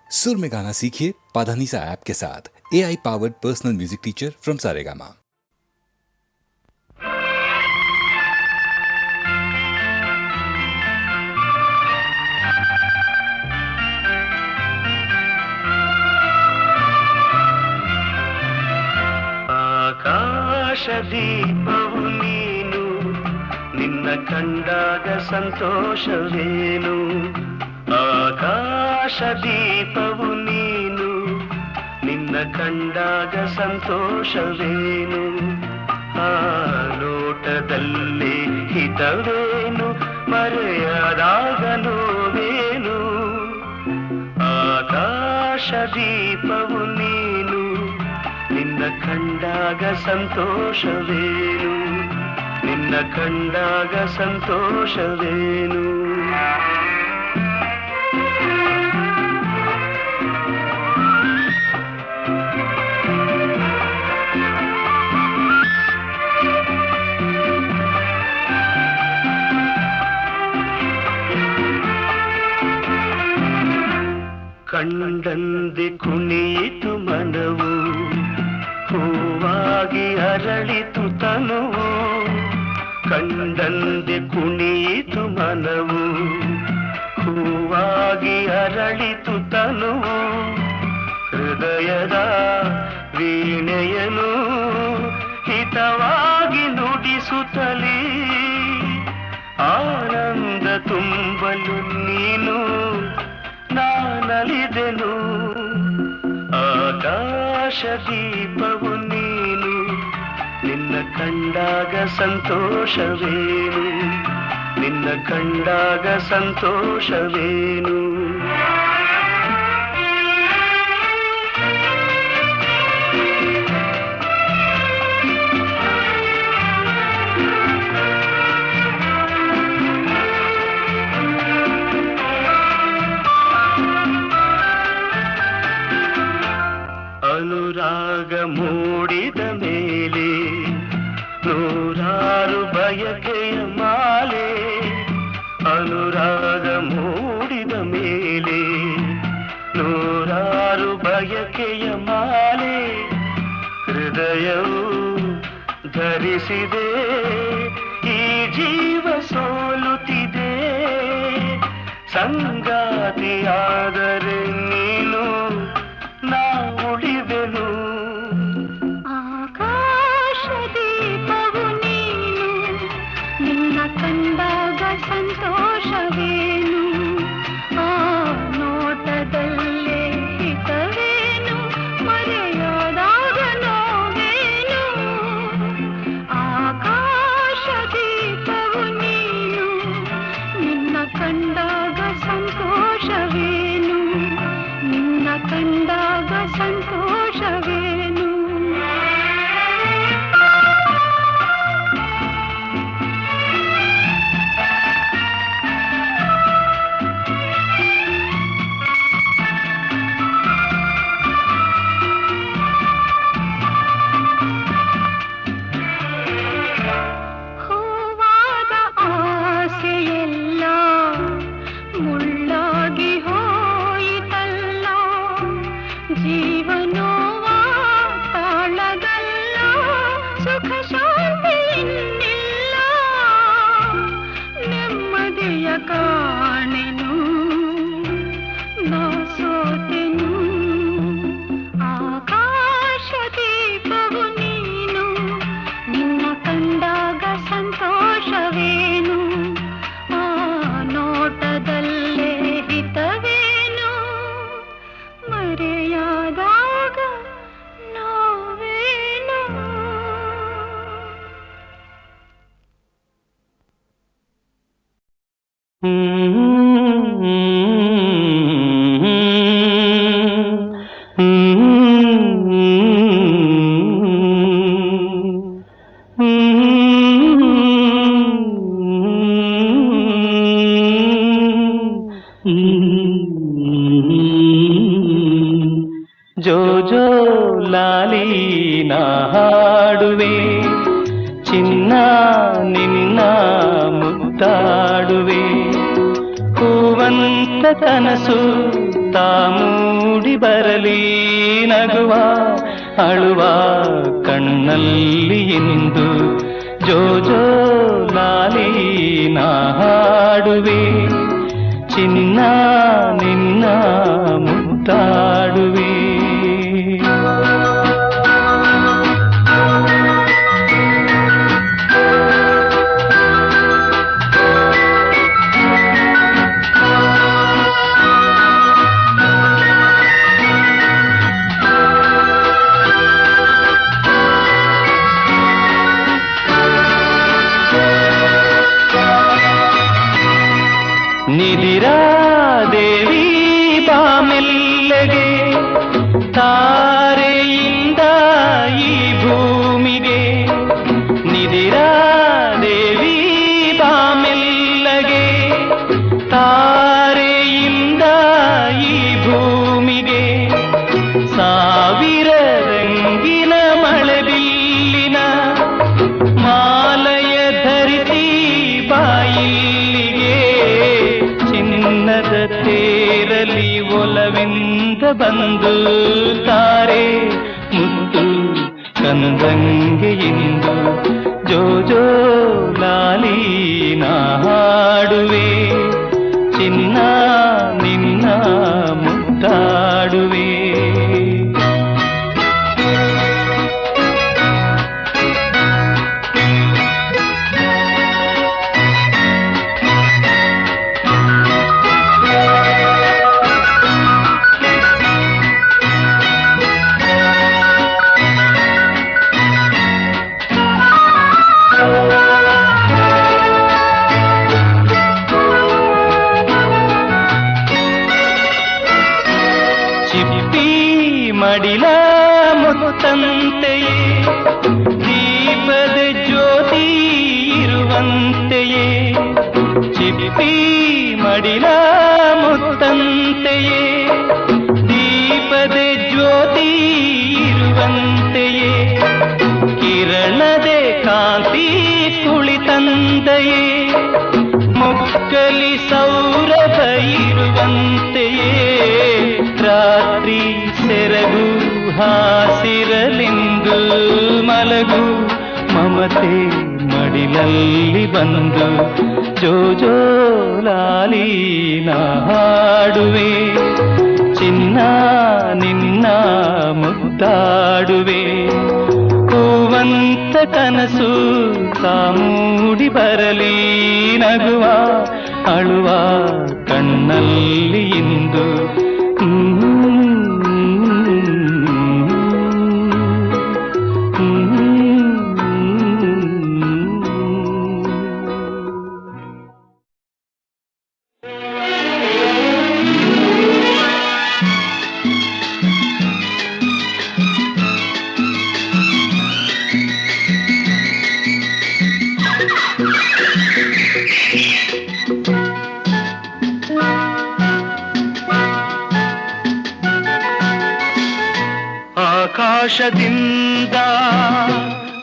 सुर में गाना सीखिए पाधानीसा ऐप के साथ। AI powered personal music teacher from Saregama. ಆಕಾಶ ದೀಪವು ನೀನು, ನಿನ್ನ ಕಂಡಾಗ ಸಂತೋಷವೇನು. ಆಕಾಶ ದೀಪವು ನೀನು, ನಿನ್ನ ಕಂಡಾಗ ಸಂತೋಷವೇನು. ಆ ಲೋಟದಲ್ಲಿ ಹಿತವೇನು, ಮರೆಯದಾಗ ನೋವೇನು. ಆಕಾಶ ದೀಪವು ನೀನು, ನಿನ್ನ ಕಂಡಾಗ ಸಂತೋಷವೇನು, ನಿನ್ನ ಕಂಡಾಗ ಸಂತೋಷವೇನು. ಕಂಡಂದೆ ಕುಣಿಯಿತು ಮನವು, ಹೂವಾಗಿ ಅರಳಿತು ತನುವು. ಕಂಡಂದೆ ಕುಣಿಯಿತು ಮನವು, ಹೂವಾಗಿ ಅರಳಿತು ತನುವು. ಹೃದಯದ ವೀಣೆಯನು ಹಿತವಾಗಿ ನುಡಿಸುತ್ತಲೀ, ಆನಂದ ತುಂಬಲು ನೀನು ನಾನಲಿದೆನು. ಆಕಾಶ ದೀಪವು ನೀನು, ನಿನ್ನ ಕಂಡಾಗ ಸಂತೋಷವೇನು, ನಿನ್ನ ಕಂಡಾಗ ಸಂತೋಷವೇನು. ಅನುರಾಗ ಮೂಡಿದ ಮೇಲೆ ನೂರಾರು ಬಯಕೆಯ ಮಾಲೆ. ಅನುರಾಗ ಮೂಡಿದ ಮೇಲೆ ನೂರಾರು ಬಯಕೆಯ ಮಾಲೆ. ಹೃದಯವು ಧರಿಸಿದೆ, ಈ ಜೀವ ಸೋಲುತ್ತಿದೆ. ಸಂಗಾತಿಯಾದರೆ ನೀನು ನಾ ಉಳಿವೆನು. ಆಕಾಶ ದೀಪವು ನೀನು, ನಿನ್ನ ಕಂಡಾಗ ಸಂತೋಷವೇನು. ಆ ನೋಟದಲ್ಲೇ ಹಿತವೇನು, ಮರೆಯದಾಗ ನೋವೇನು. ಆಕಾಶ ದೀಪವು ನೀನು, ನಿನ್ನ ಕಂಡಾಗ ಸಂತೋಷವೇನು, ನಿನ್ನ ಕಂಡಾಗ ಸಂತೋಷವೇನು. ಹೂವಾದ ಆಸೆಯೆಲ್ಲ ಮುಳ್ಳಾಗಿ ಹೋಯಿತಲ್ಲ, ಜೀವನೋವ ತಾಳಗಲ್ಲ, ಸುಖ ಶಾಂತಿ ಇನ್ನಿಲ್ಲ. ನೆಮ್ಮದಿಯ ಕಾಣೆನು, ನಾ ಸೋತೆನು. ಆಕಾಶ ದೀಪವು ನೀನು, ನಿನ್ನ ಕಂಡಾಗ ಸಂತೋಷವೇನು. ಆ ನೋಟದಲ್ಲೇ ಹಿತವೇನು, ಮರೆಯಾದಾಗ ನೋವೇನು. ಜೋ ಜೋ ಲಾಲಿ ನಾ ಹಾಡುವೆ, ಚಿನ್ನ ನಿನ್ನ ಮುದ್ದಾಡುವೆ. ಹೂವಂತ ಕನಸು ತಾಮೂ ಮೂಡಿ ಬರಲಿ ನಗುವ ಅಳುವ ಕಣ್ಣಲ್ಲಿ ಇಂದು ಜೋ ಜೋ ಲಾಲಿ ನಾ ಹಾಡುವೆ ಚಿನ್ನ ನಿನ್ನ ಮುದ್ದಾಡುವೆ. ನಿದಿರಾ ದೇವಿ ಬಾಮೆಲ್ಲೆಗೆ ತಾರೆಯಿಂದ ಈ ಭೂಮಿಗೆ ನಿದಿರಾ ದೇವಿ ಬಾಮೆಲ್ಲಗೆ ತಾರೆಯಿಂದ ಈ ಭೂಮಿಗೆ ಸಾವಿರ ರಂಗಿನ ಮಳೆಬಿಲ್ಲಿನ ಮಾಲಯ ಧರಿಸಿ ಬಾಯಿಲ್ಲಿಗೆ ಚಿನ್ನದ ತೇರಲಿ ಒಲವೆಂದ ಬಂದು ತಾರೆ ಮುದ್ದು ಕಂದಂಗೆ ಇಂದು ಜೋ ಜೋ ಲಾಲಿ ನಾ ಹಾಡುವೆ ಚಿನ್ನ ನಿನ್ನ ಮುದ್ದಾಡುವೆ. ಚಿಪ್ಪಿ ಮಡಿಲ ಮುತ್ತಂತೆಯೇ ದೀಪದ ಜ್ಯೋತಿ ಇರುವಂತೆಯೇ ಚಿಪ್ಪಿ ಮಡಿಲ ಮುತ್ತಂತೆಯೇ ದೀಪದ ಜ್ಯೋತಿ ಇರುವಂತೆಯೇ ಕಿರಣದೆ ಕಾಂತಿ ಕುಳಿತಂತೆಯೇ ಮುಕ್ಕಲಿ ಸೌರಭ ಇರುವಂತೆಯೇ ರಾತ್ರಿ ಸೆರಗು ಹಾಸಿರಲೆಂದು ಮಲಗು ಮಮತೆ ಮಡಿಲಲ್ಲಿ ಬಂದು ಜೋ ಜೋ ಲಾಲಿ ನಾ ಹಾಡುವೆ ಚಿನ್ನ ನಿನ್ನ ಮುದ್ದಾಡುವೆ. ಹೂವಂತ ಕನಸು ಮೂಡಿ ಬರಲಿ ನಗುವ ಅಳುವ ಕಣ್ಣಲ್ಲಿ ಇಂದು ಆಕಾಶದಿಂದ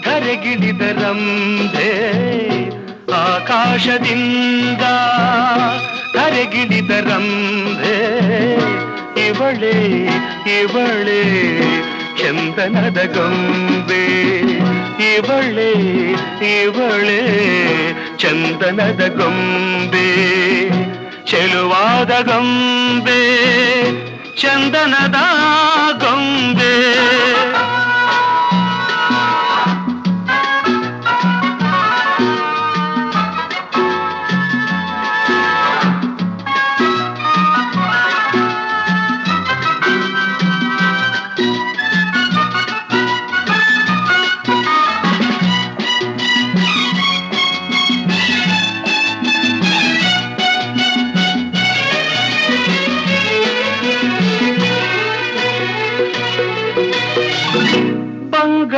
ಧರೆಗಿಳಿದ ರಂಭೆ ಆಕಾಶದಿಂದ ಧರೆಗಿಳಿದ ರಂಭೆ ಇವಳೇ ಇವಳೇ ಚಂದನದ ಗೊಂಬೆ ಇವಳೇ ಇವಳೇ ಚಂದನದ ಗೊಂಬೆ ಚೆಲುವಾದ ಗೊಂಬೆ ಚಂದನದ ಗೊಂಬೆ.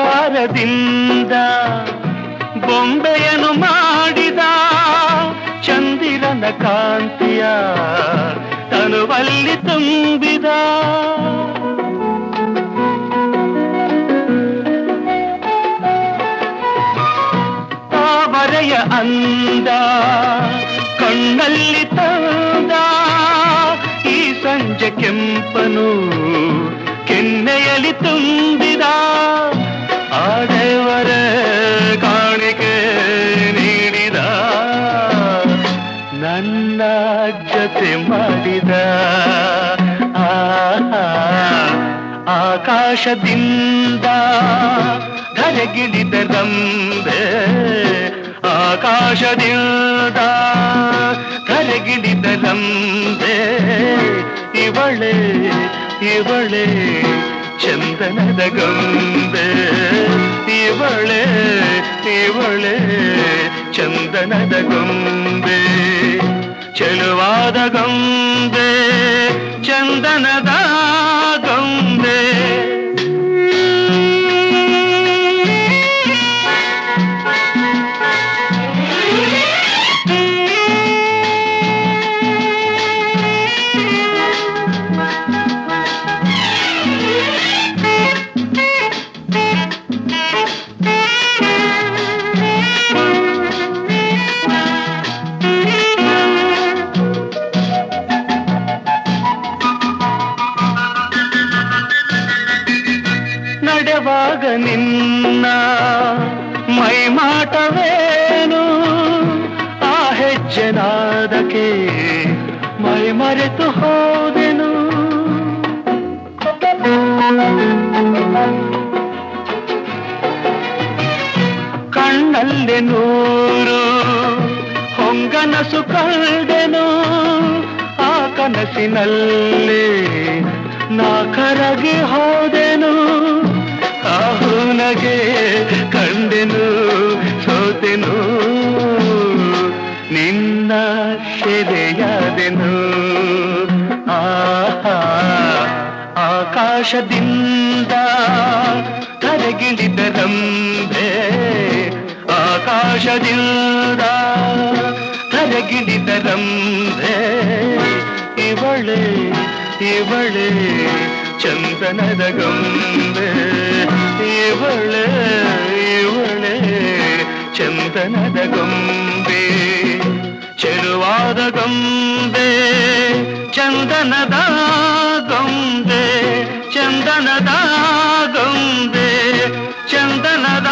ಬಂಗಾರದಿಂದ ಬೊಂಬೆಯನ್ನು ಮಾಡಿದ ಚಂದಿರನ ಕಾಂತಿಯ ತನುವಲ್ಲಿ ತುಂಬಿದ ತಾವರೆಯ ಅಂದ ಕಣ್ಣಲ್ಲಿ ತಂದ ಈ ಸಂಜೆ ಬಗೆ ಕೆಂಪನು ಕೆನ್ನೆಯಲ್ಲಿ ತುಂಬಿದ ಆ ದೇವರ ಕಾಣಿಕೆ ನೀಡಿದ ನನ್ನ ಜೊತೆ ಮಾಡಿದ ಆಕಾಶದಿಂದ ಧರೆಗಿಳಿದ ರಂಬೆ ಆಕಾಶದಿಂದ ಧರೆಗಿಳಿದ ರಂಬೆ ಇವಳೆ ಇವಳೆ ಚಂದನದ ಗೊಂಬೆ ಇವಳೆ ಇವಳೆ ಚಂದನದ ಗೊಂಬೆ ಚೆಲುವಾದ ಗೊಂಬೆ ಚಂದನದ ಗೊಂಬೆ ನಡೆವಾಗ ನಿನ್ನ ಮೈಮಾಟವೇನು ಆ ಹೆಜ್ಜೆನಾದಕ್ಕೆ ಮೈ ಮರೆತು ಹೋದೆನು ಕಣ್ಣಲ್ಲಿ ನೂರು ಹೊಂಗನಸು ಕಳೆದೆನು ಆ ಕನಸಿನಲ್ಲಿ ನಾ ಕರಗಿ ಹೋದೆನು ಆಹುನಗೆ ಕಂಡೆನು ಸೋತೆನು ನಿನ್ನ ಸೆರೆಯಾದೆನು ಆಕಾಶದಿಂದ ಕರಗಿಳಿದ ರಂಬೆ ಆಕಾಶದಿಂದ ಕರಗಿಳಿದ ರಂಬೆ ಇವಳೆ ಇವಳೆ ಚಂದನದ ಗೊಂಬೆ ಇವಳೆ ಇವಳೆ ಚಂದನದ ಗೊಂಬೆ ಚೆಲುವಾದ ಗೊಂಬೆ ಚಂದನದ ಗೊಂಬೆ ಚಂದನದ ಗೊಂಬೆ ಚಂದನದ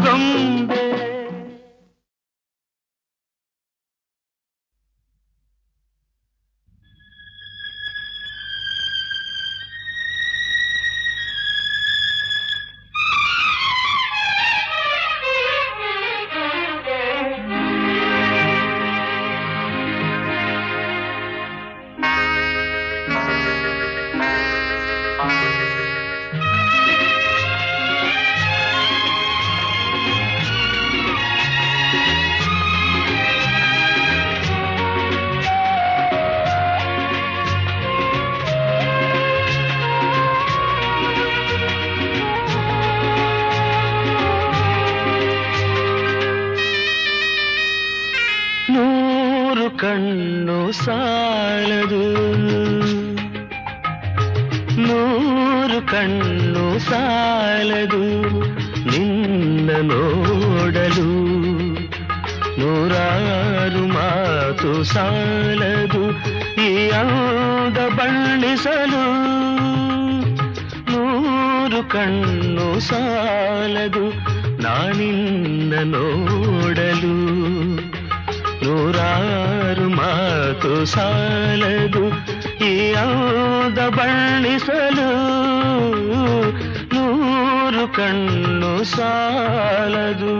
ಗೊಂಬೆ ಕಣ್ಣು ಸಾಲದು ನೂರು ಕಣ್ಣು ಸಾಲದು ನಿನ್ನ ನೋಡಲು ನೂರಾರು ಮಾತು ಸಾಲದು ಈ ಅಂದ ಬಣ್ಣಿಸಲು ನೂರು ಕಣ್ಣು ಸಾಲದು ನಾನಿನ್ನ ನೋಡಲು ನೂರಾರು ಮಾತು ಸಾಲದು ಈ ಅಂದ ಬಣ್ಣಿಸಲು ನೂರು ಕಣ್ಣು ಸಾಲದು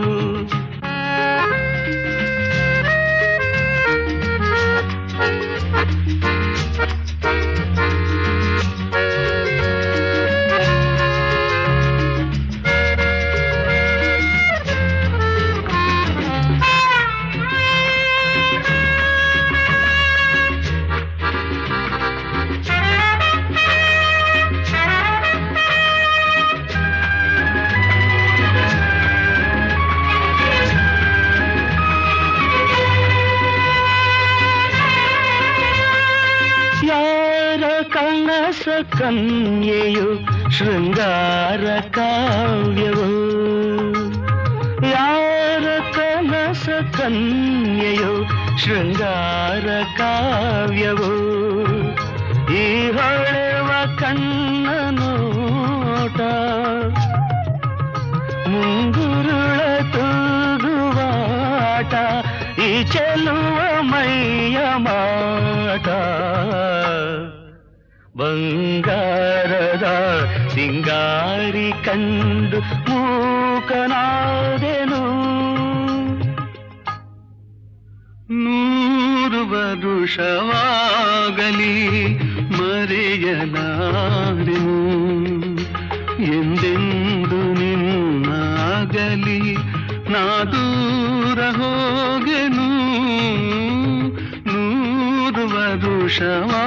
ಕನಸ ಕನ್ಯೆಯು ಶೃಂಗಾರ ಕಾವ್ಯವು ಯಾರ ಕನಸ ಕನ್ಯೆಯು ಶೃಂಗಾರ ಕಾವ್ಯವು ಹೊಳೆವ ಕಣ್ಣ ನೋಟ ಮುಂಗುರುಳ ತೂಗುವಾಟ ಈ ಚೆಲುವ ಮೈಯ ಮಾಟ ಬಂಗಾರದ ಸಿಂಗಾರಿ ಕಂಡು ಮೂಕನಾದೆನು 100 ವರುಷವಾಗಲಿ ಮರೆಯಲಾರೆನು ಎಂದೆಂದು ನಿನ್ನಾಗಲಿ ನಾ ದೂರ ಹೋಗೆನು 100 ವರುಷವಾಗಲಿ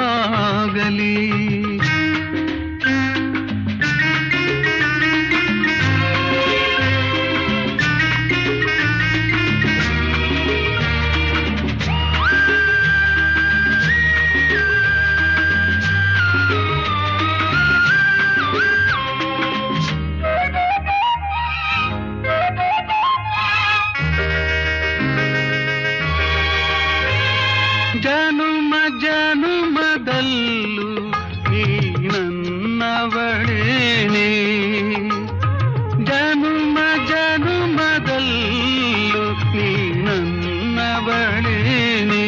ಜನುಮ ಜನುಮದಲ್ಲೂ ನೀ ನನ್ನವಳೇನೆ ಜನುಮ ಜನುಮದಲ್ಲೂ ನೀ ನನ್ನವಳೇನೆ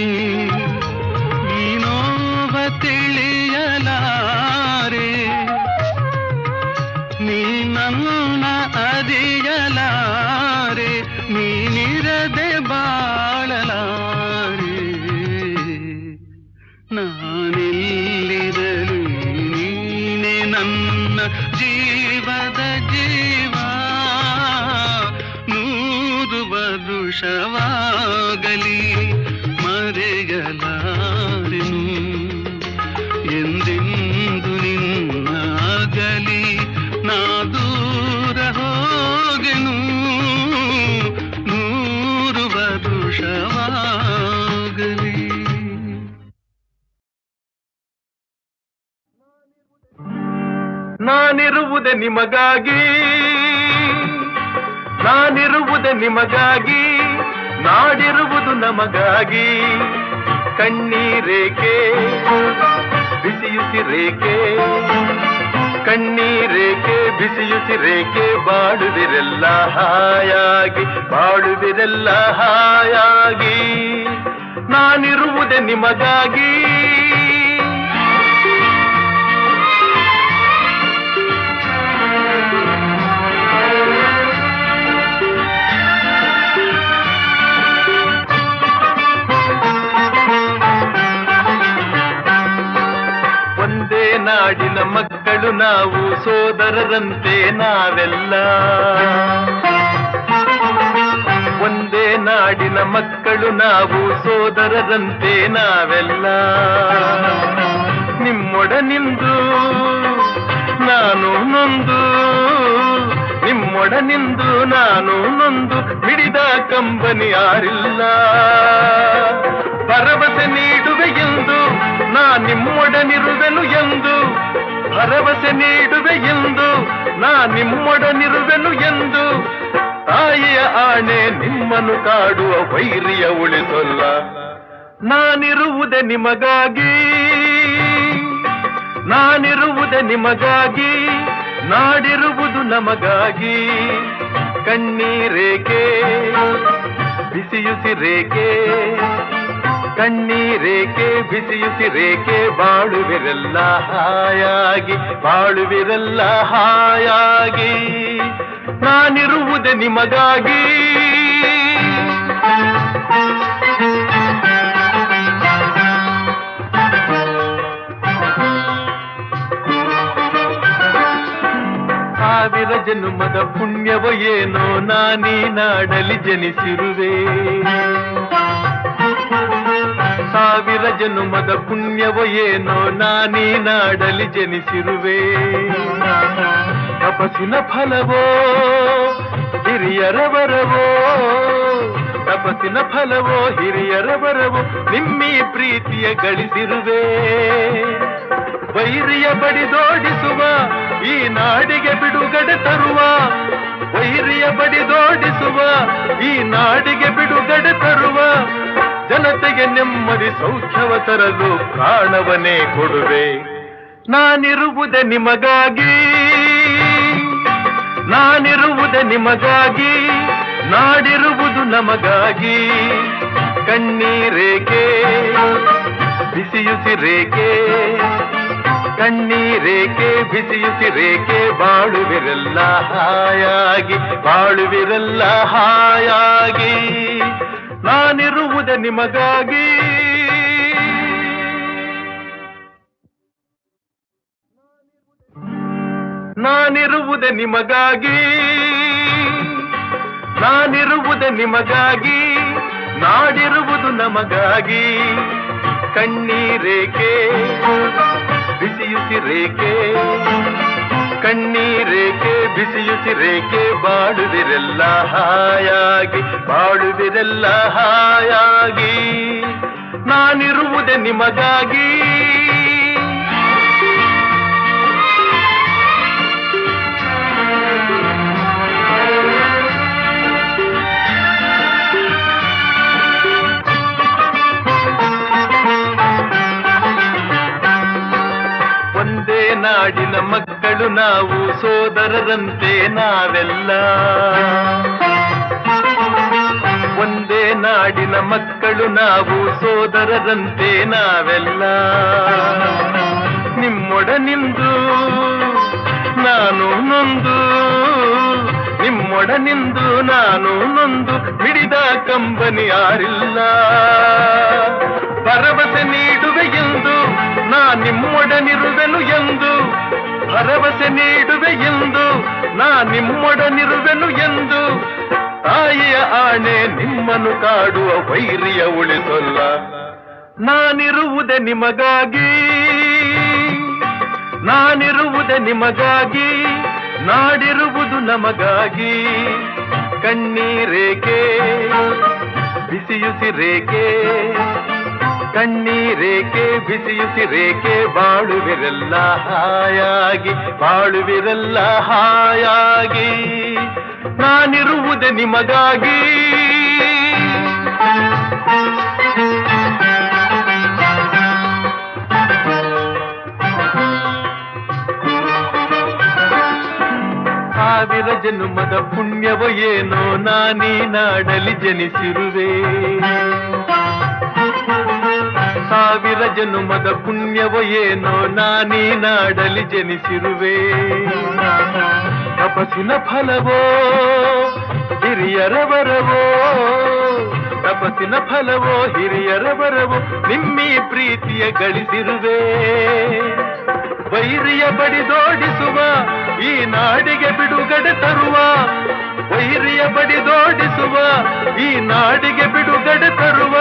ಈ ನೋವ ತಿಳಿಯಲಾರೆ ನೀ ನನ್ನ ಅರಿಯಲಾರೆ ನೀನಿರದೆ ಬಾಳಲಾರೆ ನಾನೆಲ್ಲಿರಲು ನೀನೆ ನನ್ನ ಜೀವದ ಜೀವ 100 ವರುಷವಾಗಲಿ ಮರೆಯಲಾರೆನು ಎಂದೆಂದು ನಿನ್ನಾಗಲಿ ನಾ ದೂರ ಹೋಗೆನು 100 ವರುಷವಾಗಲಿ ನಾನಿರುವುದೇ ನಿಮಗಾಗಿ ನಾನಿರುವುದೇ ನಿಮಗಾಗಿ ನಾಡಿರುವುದು ನಮಗಾಗಿ ಕಣ್ಣೀರೇಕೆ ಬಿಸಿಯುಸಿರೇಕೆ ಕಣ್ಣೀರೇಕೆ ಬಿಸಿಯುಸಿರೇಕೆ ಬಾಳುವಿರೆಲ್ಲ ಹಾಯಾಗಿ ಬಾಳುವಿರೆಲ್ಲ ಹಾಯಾಗಿ ನಾನಿರುವುದೇ ನಿಮಗಾಗಿ ಒಂದೇ ನಾಡಿನ ಮಕ್ಕಳು ನಾವು ಸೋದರರಂತೆ ನಾವೆಲ್ಲ ಒಂದೇ ನಾಡಿನ ಮಕ್ಕಳು ನಾವು ಸೋದರರಂತೆ ನಾವೆಲ್ಲ ನಿಮ್ಮೊಡನಿಂದು ನಾನು ನೊಂದು ನಿಮ್ಮೊಡನಿಂದು ನಾನು ನೊಂದು ಹಿಡಿದ ಕಂಬನಿ ಯಾರಿಲ್ಲ ಭರವಸೆ ನೀಡುವೆ ಎಂದು ನಾ ನಿಮ್ಮೊಡನಿರುವೆನು ಎಂದು ಭರವಸೆ ನೀಡುವೆ ಎಂದು ನಾ ನಿಮ್ಮೊಡನಿರುವೆನು ಎಂದು ತಾಯಿಯ ಆಣೆ ನಿಮ್ಮನ್ನು ಕಾಡುವ ವೈರಿಯ ಉಳಿಸೊಲ್ಲ ನಾನಿರುವುದೇ ನಿಮಗಾಗಿ ನಾನಿರುವುದೇ ನಿಮಗಾಗಿ ನಾಡಿರುವುದು ನಮಗಾಗಿ ಕಣ್ಣೀರೇಕೆ ಬಿಸಿಯುಸಿರೇಕೆ ಕಣ್ಣೀರೇಕೆ ಬಿಸಿಯುಸಿರೇಕೆ ಬಾಳುವಿರೆಲ್ಲ ಹಾಯಾಗಿ ಬಾಳುವಿರೆಲ್ಲ ಹಾಯಾಗಿ ನಾನಿರುವುದೇ ನಿಮಗಾಗಿ ಸಾವಿರ ಜನ್ಮದ ಪುಣ್ಯವೋ ಏನೋ ನಾನೀ ನಾಡಲಿ ಜನಿಸಿರುವೆ ಸಾವಿರ ಜನ್ಮದ ಪುಣ್ಯವೋ ಏನೋ ನಾನೀ ನಾಡಲಿ ಜನಿಸಿರುವೆ ತಪಸ್ಸಿನ ಫಲವೋ ಹಿರಿಯರ ವರವೋ ತಪಸ್ಸಿನ ಫಲವೋ ಹಿರಿಯರ ವರವೋ ನಿಮ್ಮೀ ಪ್ರೀತಿಯ ಗಳಿಸಿರುವೆ ವೈರಿಯ ಬಡಿದೋಡಿಸುವ ಈ ನಾಡಿಗೆ ಬಿಡುಗಡೆ ತರುವ ವೈರಿಯ ಬಡಿದೋಡಿಸುವ ಈ ನಾಡಿಗೆ ಬಿಡುಗಡೆ ತರುವ ಜನತೆಗೆ ನೆಮ್ಮದಿ ಸೌಖ್ಯವ ತರಲು ಪ್ರಾಣವನ್ನೇ ಕೊಡುವೆ ನಾನಿರುವುದೇ ನಿಮಗಾಗಿ, ನಾನಿರುವುದೇ ನಿಮಗಾಗಿ, ನಾಡಿರುವುದು ನಮಗಾಗಿ. ಕಣ್ಣೀರೇಕೆ ಬಿಸಿಯುಸಿರೇಕೆ, ಕಣ್ಣೀರೇಕೆ ಬಿಸಿಯುಸಿರೇಕೆ, ಬಾಳುವಿರಲ್ಲ ಹಾಯಾಗಿ, ಬಾಳುವಿರಲ್ಲ ಹಾಯಾಗಿ. ನಾನಿರುವುದೇ ನಿಮಗಾಗಿ. ನಾನಿರುವುದೇ ನಿಮಗಾಗಿ, ನಾನಿರುವುದೇ ನಿಮಗಾಗಿ, ನಾಡಿರುವುದು ನಮಗಾಗಿ. ಕಣ್ಣೀರೇಕೆ ಬಿಸಿಯುಸಿರೇಕೆ, ಕಣ್ಣೀರೇಕೆ ಬಿಸಿಯುಸಿರೇಕೆ, ಬಾಳುವಿರಲ್ಲ ಹಾಯಾಗಿ, ಬಾಳುವಿರಲ್ಲ ಹಾಯಾಗಿ. ನಾನಿರುವುದೇ ನಿಮಗಾಗಿ. ನಾಡಿನ ಮಕ್ಕಳು ನಾವು, ಸೋದರರಂತೆ ನಾವೆಲ್ಲ. ಒಂದೇ ನಾಡಿನ ಮಕ್ಕಳು ನಾವು, ಸೋದರರಂತೆ ನಾವೆಲ್ಲ. ನಿಮ್ಮೊಡನಿಂದು ನಾನು ನೊಂದು, ನಿಮ್ಮೊಡನಿಂದು ನಾನು ನೊಂದು, ಮಿಡಿದ ಕಂಬನಿ ಯಾರಿಲ್ಲ. ಭರವಸೆ ನೀಡುವೆ ಎಂದು ನಾ ನಿಮ್ಮೊಡನಿರುವೆನು ಎಂದು, ಭರವಸೆ ನೀಡುವೆ ಎಂದು ನಾ ನಿಮ್ಮೊಡನಿರುವೆನು ಎಂದು. ತಾಯಿಯ ಆಣೆ ನಿಮ್ಮನ್ನು ಕಾಡುವ ವೈರಿಯ ಉಳಿಸಲ್ಲ. ನಾನಿರುವುದೇ ನಿಮಗಾಗಿ, ನಾನಿರುವುದೇ ನಿಮಗಾಗಿ, ನಾಡಿರುವುದು ನಮಗಾಗಿ. ಕಣ್ಣೀರೇಕೆ ಬಿಸಿಯುಸಿರೇಕೆ, ಕಣ್ಣೀರೇಕೆ ಬಿಸಿಯುಸಿರೇಕೆ, ಬಾಳುವಿರಲ್ಲ ಹಾಯಾಗಿ, ಬಾಳುವಿರಲ್ಲ ಹಾಯಾಗಿ. ನಾನಿರುವುದೇ ನಿಮಗಾಗಿ. ಸಾವಿರ ಜನ್ಮದ ಪುಣ್ಯವೋ ಏನೋ ನಾನೀ ನಾಡಲಿ ಜನಿಸಿರುವೆ. ಸಾವಿರ ಜನ್ಮದ ಪುಣ್ಯವೋ ಏನೋ ನಾನೀ ನಾಡಲಿ ಜನಿಸಿರುವೆ. ತಪಸ್ಸಿನ ಫಲವೋ ಹಿರಿಯರ ವರವೋ, ತಪಸ್ಸಿನ ಫಲವೋ ಹಿರಿಯರ ವರವೋ, ನಿಮ್ಮೀ ಪ್ರೀತಿಯ ಗಳಿಸಿರುವೆ. ವೈರಿಯ ಬಡಿದೋಡಿಸುವ ಈ ನಾಡಿಗೆ ಬಿಡುಗಡೆ ತರುವ, ವೈರಿಯ ಬಡಿದೋಡಿಸುವ ಈ ನಾಡಿಗೆ ಬಿಡುಗಡೆ ತರುವ,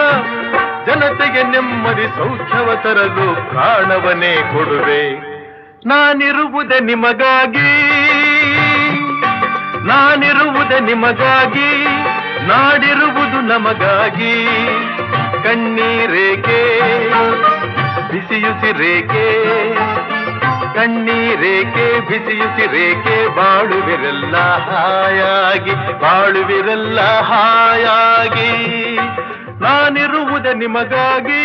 ಜನತೆಗೆ ನೆಮ್ಮದಿ ಸೌಖ್ಯವ ತರಲು ಪ್ರಾಣವನ್ನೇ ಕೊಡುವೆ. ನಾನಿರುವುದೇ ನಿಮಗಾಗಿ, ನಾನಿರುವುದೇ ನಿಮಗಾಗಿ, ನಾಡಿರುವುದು ನಮಗಾಗಿ. ಕಣ್ಣೀರೇಕೆ ಬಿಸಿಯುಸಿರೇಕೆ, ಕಣ್ಣೀರೇಕೆ ಬಿಸಿಯುಸಿರೇಕೆ, ಬಾಳುವಿರಲ್ಲ ಹಾಯಾಗಿ, ಬಾಳುವಿರಲ್ಲ ಹಾಯಾಗಿ. ನಾನಿರುವುದೇ ನಿಮಗಾಗಿ.